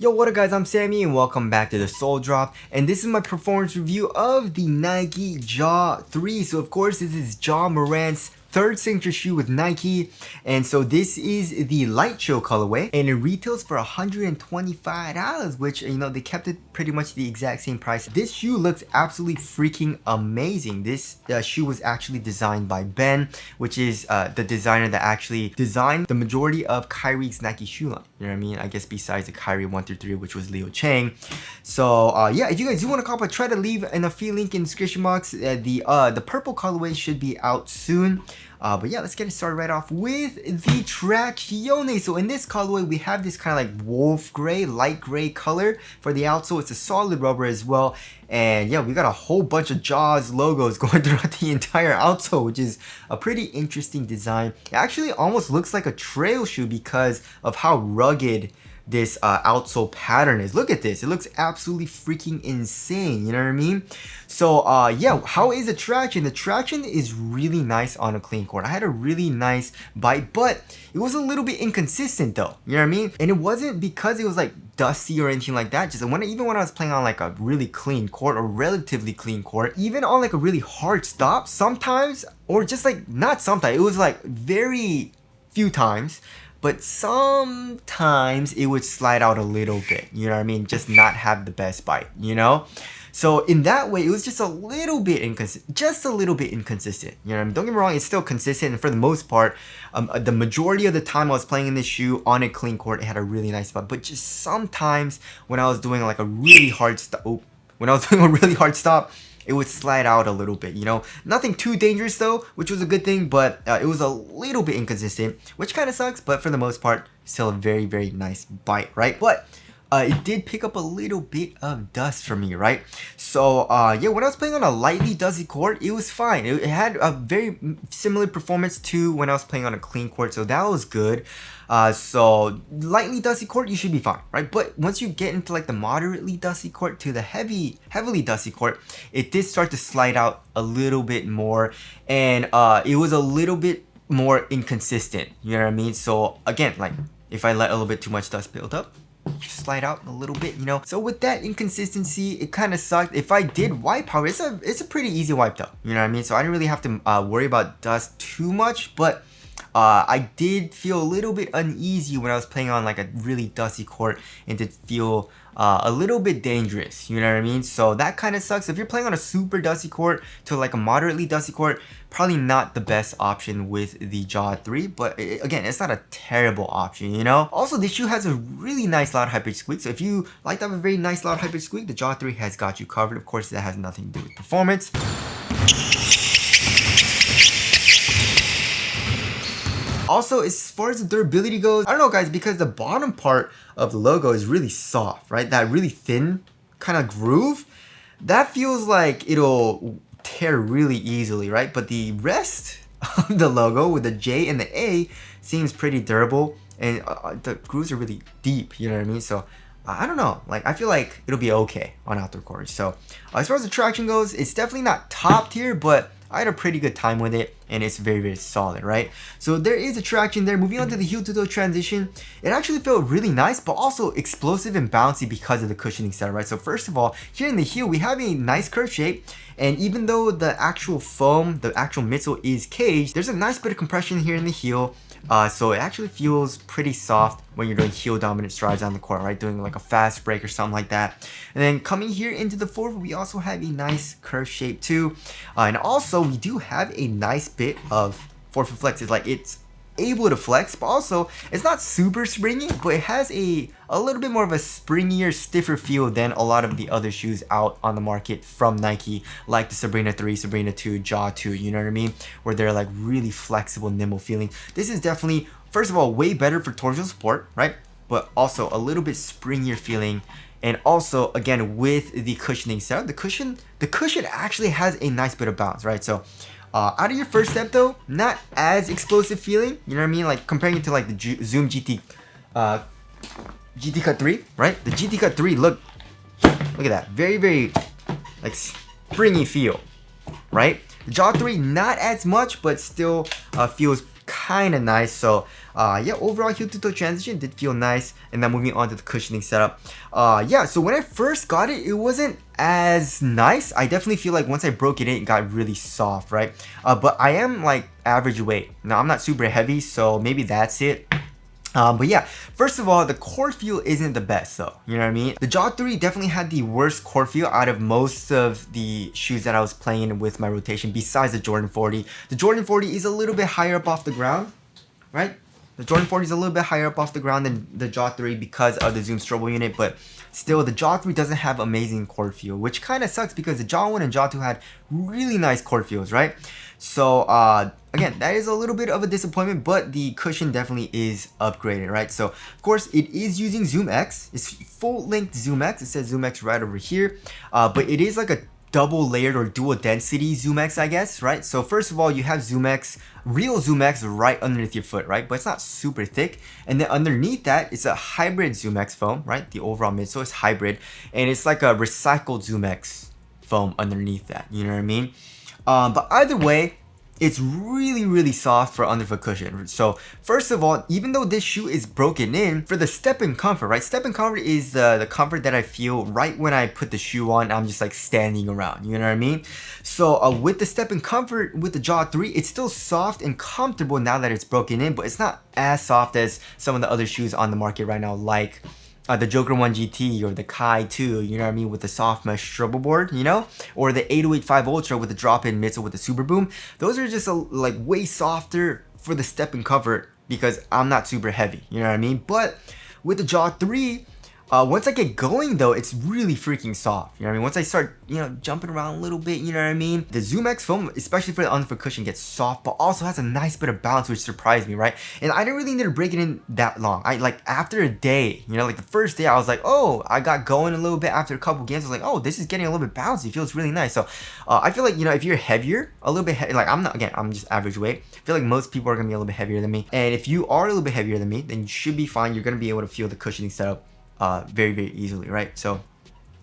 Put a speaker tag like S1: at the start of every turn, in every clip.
S1: Yo, what up guys, I'm Sammy and welcome back to the Soul Drop, and this is my performance review of the Nike Jaw 3. So of course this is Ja Morant's third signature shoe with Nike, and so this is the light show colorway and it retails for $125, which, you know, they kept it pretty much the exact same price. This shoe looks absolutely freaking amazing. This shoe was actually designed by Ben, which is the designer that actually designed the majority of Kyrie's Nike shoe line. You know what I mean? I guess besides the Kyrie 1 through 3, which was Leo Chang. So yeah, if you guys do want to cop, try to leave an affiliate link in the description box. The purple colorway should be out soon. But yeah, let's get it started right off with the Traction. So in this colorway, we have this kind of like wolf gray, light gray color for the outsole. It's a solid rubber as well. And yeah, we got a whole bunch of Jaws logos going throughout the entire outsole, which is a pretty interesting design. It actually almost looks like a trail shoe because of how rugged this outsole pattern is. Look at this, it looks absolutely freaking insane, you know what I mean? So yeah, how is the traction? The traction is really nice on a clean court. I had a really nice bite, but it was a little bit inconsistent though, you know what I mean? And it wasn't because it was like dusty or anything like that. Just even when I was playing on like a really clean court or relatively clean court, even on like a really hard stop sometimes, or just like not sometimes, it was like very few times, but sometimes it would slide out a little bit, you know what I mean? Just not have the best bite, you know? So in that way, it was just a little bit inconsistent, you know what I mean? Don't get me wrong, it's still consistent, and for the most part, the majority of the time I was playing in this shoe on a clean court, it had a really nice spot. But just sometimes when I was doing like a really hard stop, it would slide out a little bit, you know? Nothing too dangerous though, which was a good thing, but it was a little bit inconsistent, which kind of sucks, but for the most part, still a very, very nice bite, right? But it did pick up a little bit of dust for me, right? So yeah, when I was playing on a lightly dusty court, it was fine. It had a very similar performance to when I was playing on a clean court, so that was good. So lightly dusty court, you should be fine, right? But once you get into like the moderately dusty court to the heavily dusty court, it did start to slide out a little bit more, and it was a little bit more inconsistent, you know what I mean? So again, like if I let a little bit too much dust build up, just slide out a little bit, you know? So with that inconsistency, it kind of sucked. If I did wipe, however, it's a pretty easy wipe though, you know what I mean? So I didn't really have to worry about dust too much, but I did feel a little bit uneasy when I was playing on like a really dusty court, and did feel a little bit dangerous, you know what I mean? So that kind of sucks. If you're playing on a super dusty court to like a moderately dusty court, probably not the best option with the Jaw 3, but again, it's not a terrible option, you know? Also, this shoe has a really nice loud high pitch squeak, so if you like to have a very nice loud high pitch squeak, the Jaw 3 has got you covered. Of course, that has nothing to do with performance. Also, as far as the durability goes, I don't know guys, because the bottom part of the logo is really soft, right? That really thin kind of groove, that feels like it'll tear really easily, right? But the rest of the logo with the J and the A seems pretty durable, and the grooves are really deep, you know what I mean? So I don't know, like I feel like it'll be okay on outdoor courts. So as far as the traction goes, it's definitely not top tier, but I had a pretty good time with it, and it's very, very solid, right? So there is a traction there. Moving on to the heel to toe transition, it actually felt really nice, but also explosive and bouncy because of the cushioning setup, right? So first of all, here in the heel, we have a nice curve shape, and even though the actual foam, the actual midsole is caged, there's a nice bit of compression here in the heel. So it actually feels pretty soft when you're doing heel dominant strides on the court, right? Doing like a fast break or something like that. And then coming here into the forward, we also have a nice curve shape too. And also we do have a nice bit of forefoot flex. It's like it's able to flex, but also it's not super springy, but it has a little bit more of a springier, stiffer feel than a lot of the other shoes out on the market from Nike, like the Sabrina 3, Sabrina 2, Jaw 2, you know what I mean? Where they're like really flexible, nimble feeling. This is definitely, first of all, way better for torsional support, right? But also a little bit springier feeling. And also, again, with the cushioning setup, the cushion actually has a nice bit of bounce, right? So out of your first step though, not as explosive feeling, you know what I mean? Like comparing it to like the Zoom GT Cut 3, right? The GT Cut 3, look at that, very, very like springy feel, right? The Jaw 3, not as much, but still feels kind of nice. So yeah, overall heel to toe transition did feel nice. And then moving on to the cushioning setup. Yeah, so when I first got it, it wasn't as nice. I definitely feel like once I broke it in, it got really soft, right? But I am like average weight. Now I'm not super heavy, so maybe that's it. But yeah, first of all, the core feel isn't the best though, you know what I mean? The Jaw 3 definitely had the worst core feel out of most of the shoes that I was playing with my rotation besides the Jordan 40. The Jordan 40 is a little bit higher up off the ground, right? The Jordan 40 is a little bit higher up off the ground than the Jaw 3 because of the Zoom Strobel unit, but still the Jaw 3 doesn't have amazing core feel, which kind of sucks because the Jaw 1 and Jaw 2 had really nice core feels, right? So again, that is a little bit of a disappointment, but the cushion definitely is upgraded, right? So of course it is using Zoom X. It's full length Zoom X. It says Zoom X right over here, but it is like a double layered or dual density Zoom X, I guess, right? So first of all, you have Zoom X, real Zoom X right underneath your foot, right? But it's not super thick. And then underneath that, it's a hybrid Zoom X foam, right? The overall midsole is hybrid, and it's like a recycled Zoom X foam underneath that, you know what I mean? But either way, it's really soft for underfoot cushion. So first of all, even though this shoe is broken in, for the step-in comfort, right? Step-in comfort is the comfort that I feel right when I put the shoe on. I'm just like standing around, you know what I mean? So with the step-in comfort with the Jaw 3, it's still soft and comfortable now that it's broken in, but it's not as soft as some of the other shoes on the market right now, like the Joker 1 GT or the Kai 2, you know what I mean, with the soft mesh strobel board, you know, or the 8085 Ultra with the drop-in midsole with the Super Boom. Those are just like way softer for the step-in comfort because I'm not super heavy, you know what I mean? But with the Jaw 3, once I get going though, it's really freaking soft. You know what I mean? Once I start, you know, jumping around a little bit, you know what I mean? The Zoom X foam, especially for the underfoot cushion, gets soft, but also has a nice bit of bounce, which surprised me, right? And I didn't really need to break it in that long. I like after a day, you know, like the first day, I was like, oh, I got going a little bit after a couple games. I was like, oh, this is getting a little bit bouncy. It feels really nice. So I feel like, you know, if you're heavier, a little bit, like I'm not, again, I'm just average weight. I feel like most people are gonna be a little bit heavier than me. And if you are a little bit heavier than me, then you should be fine. You're gonna be able to feel the cushioning setup very easily, right? So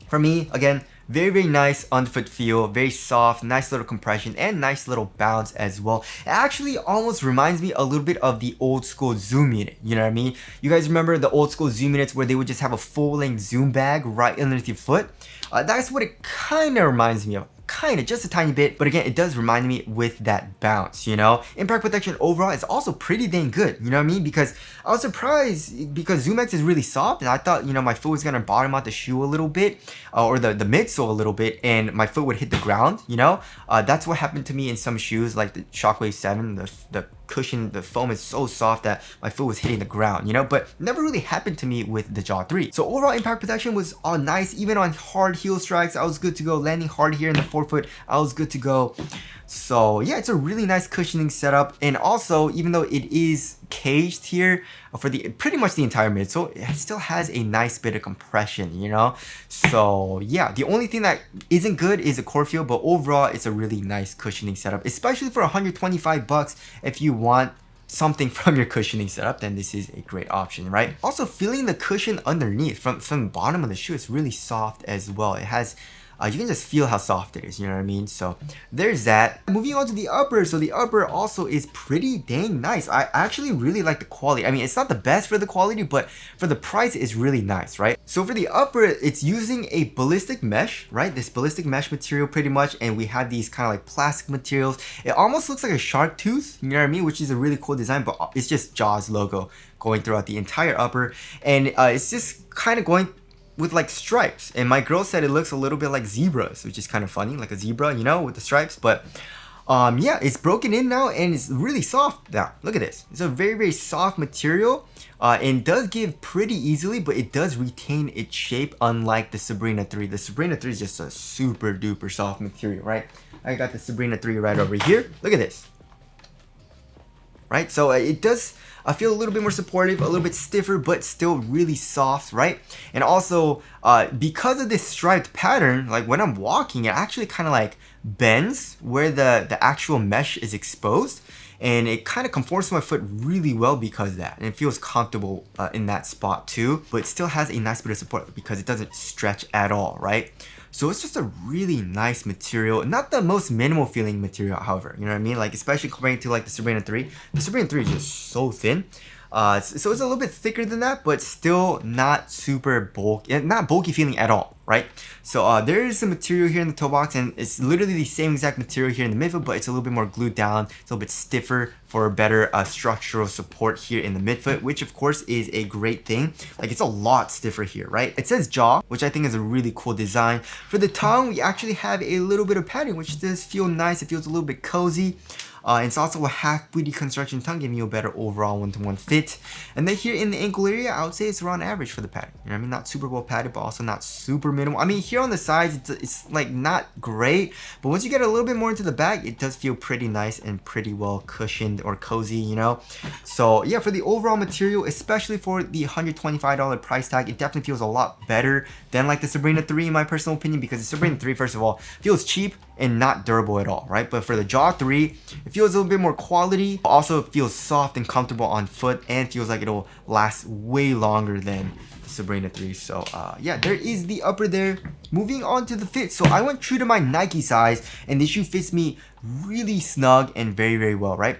S1: for me, again, very nice underfoot feel, very soft, nice little compression, and nice little bounce as well. It actually almost reminds me a little bit of the old school Zoom unit, you know what I mean? You guys remember the old school Zoom units where they would just have a full-length Zoom bag right underneath your foot? That's what it kind of reminds me of. Kind of, just a tiny bit, but again, it does remind me with that bounce, you know? Impact protection overall is also pretty dang good, you know what I mean? Because I was surprised because Zoom X is really soft, and I thought, you know, my foot was gonna bottom out the shoe a little bit, or the midsole a little bit, and my foot would hit the ground, you know? That's what happened to me in some shoes, like the Shockwave 7, the cushion, the foam is so soft that my foot was hitting the ground, you know, but never really happened to me with the Jaw 3. So overall impact protection was all nice. Even on hard heel strikes, I was good to go. Landing hard here in the forefoot, I was good to go. So yeah, it's a really nice cushioning setup. And also, even though it is caged here for the pretty much the entire midsole, it still has a nice bit of compression, you know? So yeah, the only thing that isn't good is the core feel, but overall it's a really nice cushioning setup, especially for 125 bucks. If you want something from your cushioning setup, then this is a great option, right? Also, feeling the cushion underneath from the bottom of the shoe is really soft as well. It has you can just feel how soft it is, you know what I mean? So there's that. Moving on to the upper. So the upper also is pretty dang nice. I actually really like the quality. I mean, it's not the best for the quality, but for the price, it's really nice, right? So for the upper, it's using a ballistic mesh, right? This ballistic mesh material pretty much, and we have these kind of like plastic materials. It almost looks like a shark tooth, you know what I mean? Which is a really cool design, but it's just Jaws logo going throughout the entire upper. And it's just kind of going with like stripes, and my girl said it looks a little bit like zebras, which is kind of funny, like a zebra, you know, with the stripes. But yeah, it's broken in now and it's really soft now. Look at this. It's a very soft material, and does give pretty easily, but it does retain its shape, unlike the Sabrina 3. The Sabrina 3 is just a super duper soft material, right? I got the Sabrina 3 right over here. Look at this, right? So it does feel a little bit more supportive, a little bit stiffer, but still really soft, right? And also, because of this striped pattern, like when I'm walking, it actually kind of like bends where the actual mesh is exposed, and it kind of conforms to my foot really well because of that, and it feels comfortable in that spot too, but it still has a nice bit of support because it doesn't stretch at all, right? So it's just a really nice material. Not the most minimal feeling material, however. You know what I mean? Like, especially comparing to like the Sabrina 3. The Sabrina 3 is just so thin. So it's a little bit thicker than that, but still not super bulky, not bulky feeling at all, right? So there is some material here in the toe box, and it's literally the same exact material here in the midfoot, but it's a little bit more glued down. It's a little bit stiffer for a better structural support here in the midfoot, which of course is a great thing. Like, it's a lot stiffer here, right? It says jaw, which I think is a really cool design. For the tongue, we actually have a little bit of padding, which does feel nice. It feels a little bit cozy. And it's also a half booty construction tongue, giving you a better overall one-to-one fit. And then here in the ankle area, I would say it's around average for the padding. You know what I mean? Not super well padded, but also not super minimal. I mean, here on the sides, it's like not great, but once you get a little bit more into the back, it does feel pretty nice and pretty well cushioned or cozy, you know? So yeah, for the overall material, especially for the $125 price tag, it definitely feels a lot better than like the Sabrina 3 in my personal opinion, because the Sabrina 3, first of all, feels cheap and not durable at all, right? But for the Jaw 3, it feels a little bit more quality. Also, it feels soft and comfortable on foot, and feels like it'll last way longer than the Sabrina 3. So yeah, there is the upper there. Moving on to the fit. So I went true to my Nike size, and this shoe fits me really snug and very, very well, right?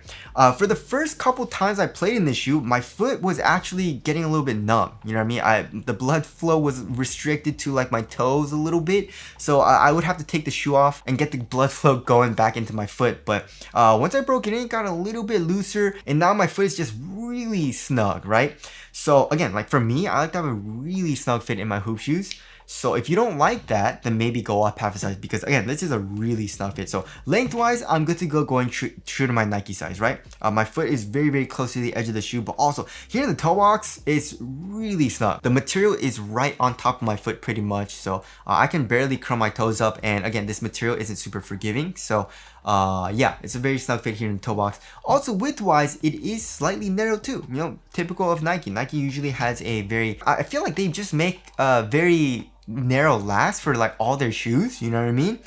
S1: For the first couple times I played in this shoe, my foot was actually getting a little bit numb. You know what I mean? The blood flow was restricted to like my toes a little bit. So I would have to take the shoe off and get the blood flow going back into my foot. But once I broke it in, it got a little bit looser, and now my foot is just really snug, right? So again, like for me, I like to have a really snug fit in my hoop shoes. So if you don't like that, then maybe go up half a size, because again, this is a really snug fit. So lengthwise, I'm good to go going true to my Nike size, right? My foot is very, very close to the edge of the shoe, but also here in the toe box, it's really snug. The material is right on top of my foot pretty much. So I can barely curl my toes up. And again, this material isn't super forgiving. So yeah, it's a very snug fit here in the toe box. Also width-wise, it is slightly narrow too. You know, typical of Nike. Nike usually has a very, I feel like they just make very narrow last for like all their shoes, you know what I mean?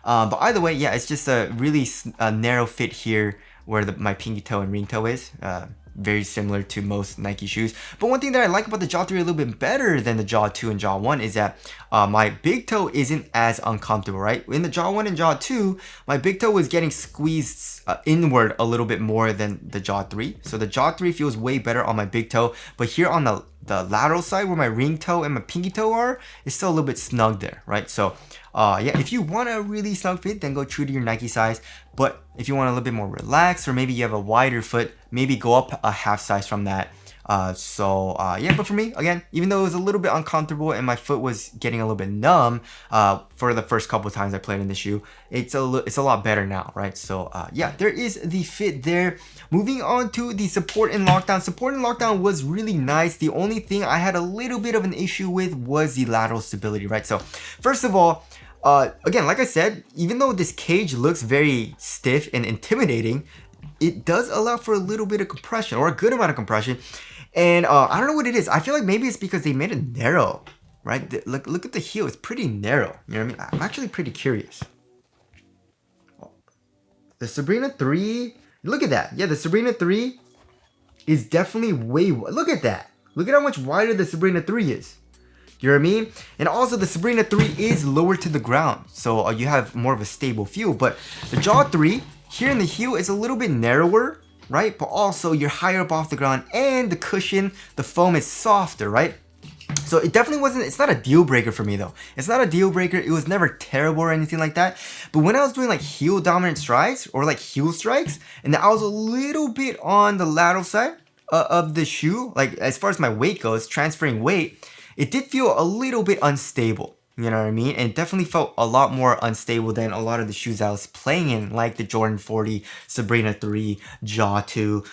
S1: But either way, yeah, it's just a really narrow fit here where my pinky toe and ring toe is. Very similar to most Nike shoes. But one thing that I like about the Jaw 3 a little bit better than the Jaw 2 and Jaw 1 is that my big toe isn't as uncomfortable, right? In the Jaw 1 and Jaw 2, my big toe was getting squeezed inward a little bit more than the Jaw 3. So the Jaw 3 feels way better on my big toe. But here on the lateral side where my ring toe and my pinky toe are, it's still a little bit snug there, right? So yeah, if you want a really snug fit, then go true to your Nike size. But if you want a little bit more relaxed, or maybe you have a wider foot, maybe go up a half size from that. Yeah, but for me, again, even though it was a little bit uncomfortable and my foot was getting a little bit numb for the first couple of times I played in the shoe, it's a lot better now, right? So yeah, there is the fit there. Moving on to the support and lockdown. Support and lockdown was really nice. The only thing I had a little bit of an issue with was the lateral stability, right? So first of all, again, like I said, even though this cage looks very stiff and intimidating, it does allow for a little bit of compression, or a good amount of compression. And I don't know what it is. I feel like maybe it's because they made it narrow, right? Look at the heel. It's pretty narrow. You know what I mean? I'm actually pretty curious. The Sabrina 3, look at that. Yeah, the Sabrina 3 is definitely way, look at that. Look at how much wider the Sabrina 3 is. You know what I mean? And also the Sabrina 3 is lower to the ground, so you have more of a stable feel. But the Jaw 3, here in the heel, is a little bit narrower, right? But also you're higher up off the ground, and the cushion, the foam is softer, right? So it definitely wasn't, it's not a deal breaker for me though. It's not a deal breaker. It was never terrible or anything like that. But when I was doing like heel dominant strikes or like heel strikes, and I was a little bit on the lateral side of the shoe, like as far as my weight goes, transferring weight, it did feel a little bit unstable. You know what I mean? And it definitely felt a lot more unstable than a lot of the shoes I was playing in, like the Jordan 40, Sabrina 3, Jaw 2,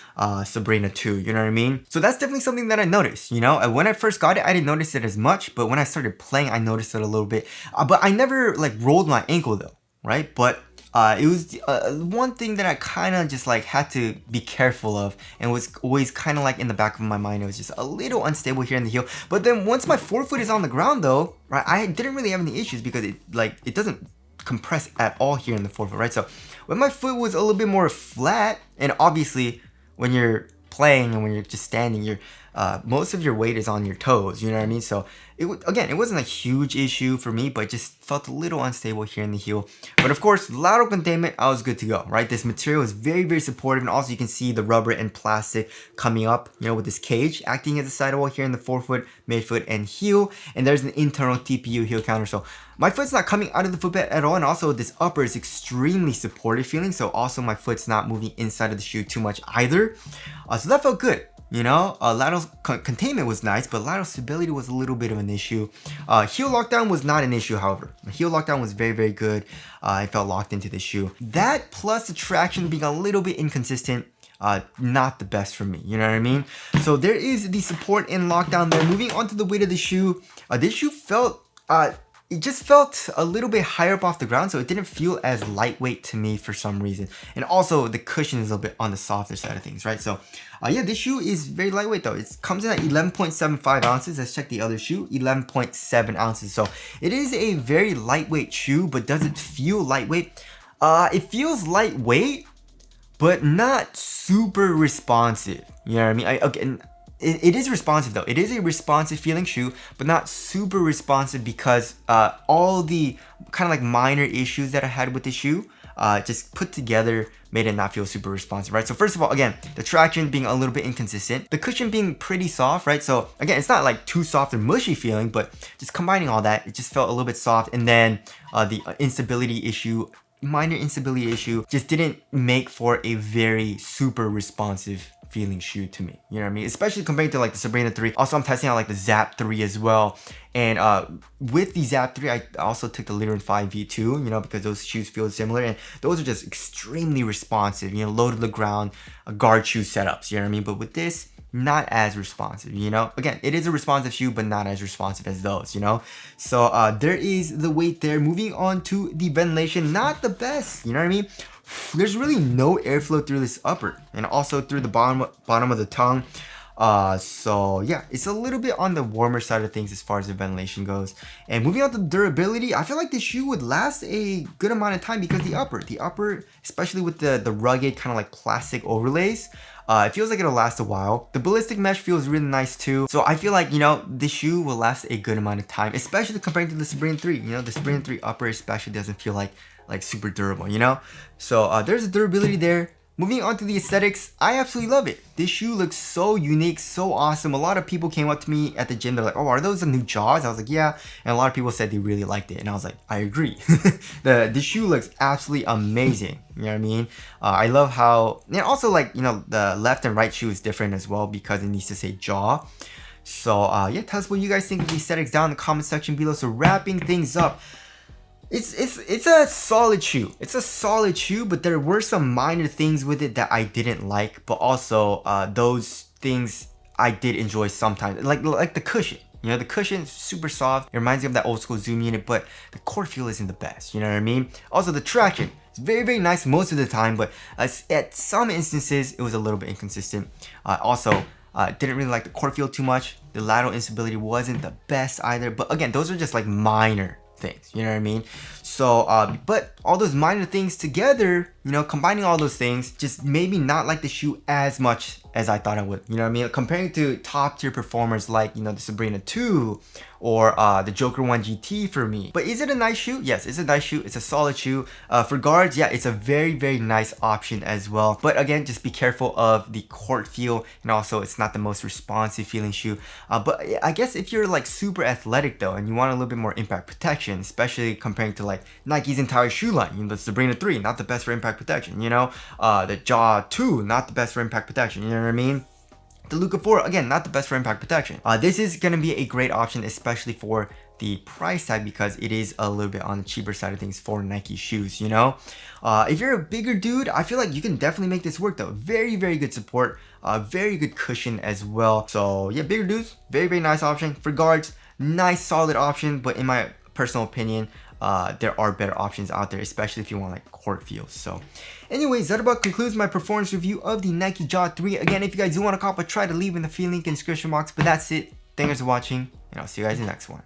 S1: Sabrina 2, you know what I mean? So that's definitely something that I noticed, you know? When I first got it, I didn't notice it as much, but when I started playing, I noticed it a little bit. But I never like rolled my ankle though, right? But it was one thing that I kind of just like had to be careful of, and was always kind of like in the back of my mind. It was just a little unstable here in the heel. But then once my forefoot is on the ground though, right, I didn't really have any issues, because it doesn't compress at all here in the forefoot, right? So when my foot was a little bit more flat, and obviously when you're playing and when you're just standing, you're most of your weight is on your toes, you know what I mean? So again, it wasn't a huge issue for me, but it just felt a little unstable here in the heel. But of course, lateral containment, I was good to go, right? This material is very, very supportive, and also you can see the rubber and plastic coming up, you know, with this cage acting as a sidewall here in the forefoot, midfoot, and heel. And there's an internal TPU heel counter, so my foot's not coming out of the footbed at all, and also this upper is extremely supportive feeling, so also my foot's not moving inside of the shoe too much either. So that felt good. You know, lateral containment was nice, but lateral stability was a little bit of an issue. Heel lockdown was not an issue, however. The heel lockdown was very, very good. I felt locked into the shoe. That plus the traction being a little bit inconsistent, not the best for me, you know what I mean? So there is the support in lockdown there. Moving on to the weight of the shoe, this shoe felt, it just felt a little bit higher up off the ground, so it didn't feel as lightweight to me for some reason. And also the cushion is a little bit on the softer side of things, right? So yeah, this shoe is very lightweight though. It comes in at 11.75 ounces. Let's check the other shoe, 11.7 ounces. So it is a very lightweight shoe, but does it feel lightweight? It feels lightweight, but not super responsive. You know what I mean? It is responsive though. It is a responsive feeling shoe, but not super responsive because all the kind of like minor issues that I had with the shoe just put together made it not feel super responsive, right? So first of all, again, the traction being a little bit inconsistent, the cushion being pretty soft, right? So again, it's not like too soft or mushy feeling, but just combining all that, it just felt a little bit soft. And then the instability issue, minor instability issue, just didn't make for a very super responsive feeling shoe to me, you know what I mean? Especially compared to like the Sabrina 3. Also, I'm testing out like the Zap 3 as well. And with the Zap 3, I also took the Littering 5 V2, you know, because those shoes feel similar. And those are just extremely responsive, you know, low to the ground, guard shoe setups, you know what I mean? But with this, not as responsive, you know? Again, it is a responsive shoe, but not as responsive as those, you know? So there is the weight there. Moving on to the ventilation, not the best, you know what I mean? There's really no airflow through this upper and also through the bottom of the tongue. So yeah, it's a little bit on the warmer side of things as far as the ventilation goes. And moving on to durability, I feel like this shoe would last a good amount of time because the upper, especially with the rugged kind of like plastic overlays, it feels like it'll last a while. The ballistic mesh feels really nice too. So I feel like, you know, this shoe will last a good amount of time, especially compared to the Sabrina 3. You know, the Sabrina 3 upper especially doesn't feel like super durable, you know? So there's the durability there. Moving on to the aesthetics, I absolutely love it. This shoe looks so unique, so awesome. A lot of people came up to me at the gym, they're like, oh, are those the new Jaws? I was like, yeah. And a lot of people said they really liked it. And I was like, I agree. The shoe looks absolutely amazing. You know what I mean? I love how, and also like, you know, the left and right shoe is different as well because it needs to say Jaw. So yeah, tell us what you guys think of the aesthetics down in the comment section below. So wrapping things up, it's a solid shoe. It's a solid shoe, but there were some minor things with it that I didn't like, but also those things I did enjoy sometimes, like the cushion. You know, the cushion is super soft. It reminds me of that old school Zoom unit, but the core feel isn't the best. You know what I mean? Also, the traction is very, very nice most of the time, but at some instances, it was a little bit inconsistent. Also, didn't really like the core feel too much. The lateral instability wasn't the best either, but again, those are just like minor things, you know what I mean? So but all those minor things together, you know, combining all those things just made me not like the shoe as much as I thought I would, you know what I mean? Comparing to top tier performers like, you know, the Sabrina 2 or the Joker 1 GT for me. But is it a nice shoe? Yes, it's a nice shoe. It's a solid shoe. For guards, yeah, it's a very, very nice option as well. But again, just be careful of the court feel, and also it's not the most responsive feeling shoe. But I guess if you're like super athletic though, and you want a little bit more impact protection, especially comparing to like Nike's entire shoe line, you know, the Sabrina 3, not the best for impact protection, you know, the Jaw 2, not the best for impact protection, you know what I mean? The Luka 4, again, not the best for impact protection. This is going to be a great option, especially for the price tag, because it is a little bit on the cheaper side of things for Nike shoes, you know? If you're a bigger dude, I feel like you can definitely make this work though. Very, very good support, very good cushion as well. So yeah, bigger dudes, very, very nice option. For guards, nice solid option, but in my personal opinion, there are better options out there, especially if you want like court feels. So anyways, that about concludes my performance review of the Nike Jaw 3. Again, if you guys do want to cop a, try to leave in the free link in the description box. But that's it. Thanks for watching, and I'll see you guys in the next one.